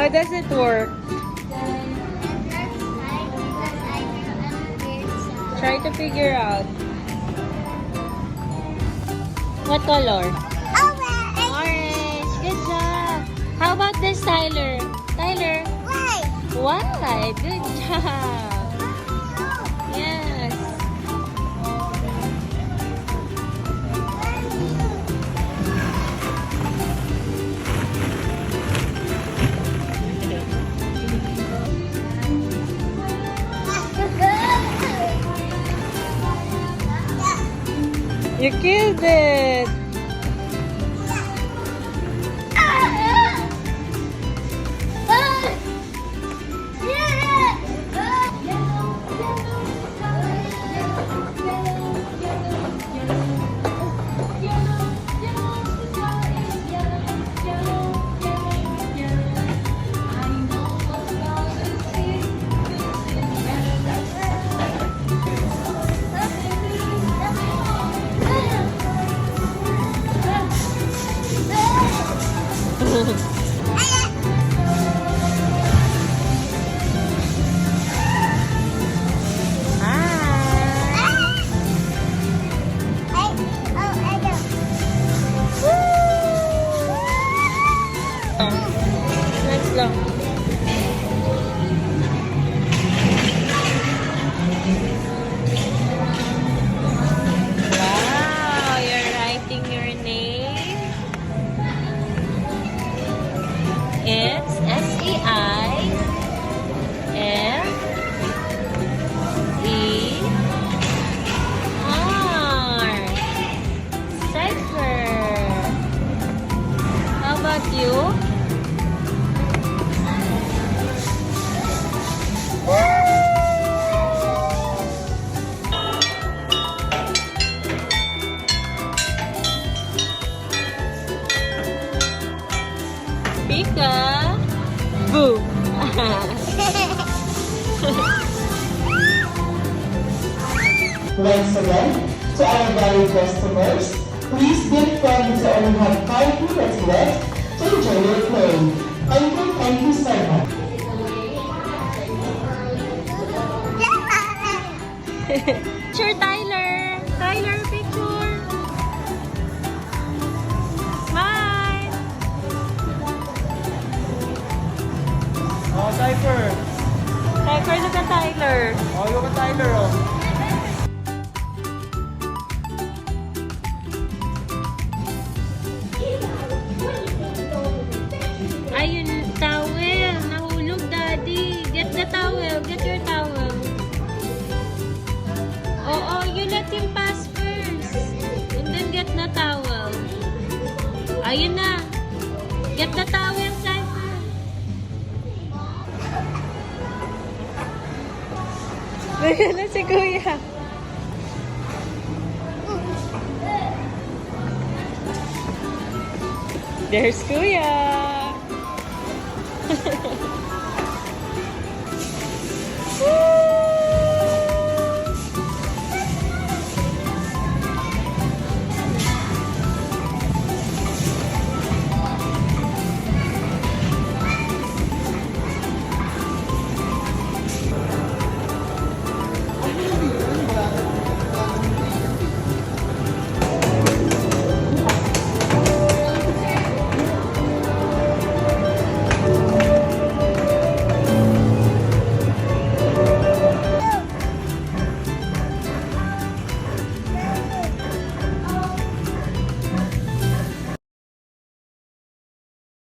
How does it work? Try to figure out. What color? Orange. Good job. How about this, Tyler? Tyler? White. Good job. Yes. You killed it. Let's go. Wow, you're writing your name. It's S-E-I-F-E-R. Cipher. How about you? Pika Boo. Once again, to our valued customers, please be informed that you only have 5 minutes left to enjoy your play. Thank you so much. Picture, Tyler. Tyler, picture. Smile. Oh, Cypher. Cypher, look at Tyler. Oh, look at Tyler, oh. Ayun, towel. Nahulog, Daddy. Get the towel. Get your towel. Oo, you let him pass first. And then get the towel. Ayun na. Get the towel, Cypher. Ayun na si Kuya. There's Kuya.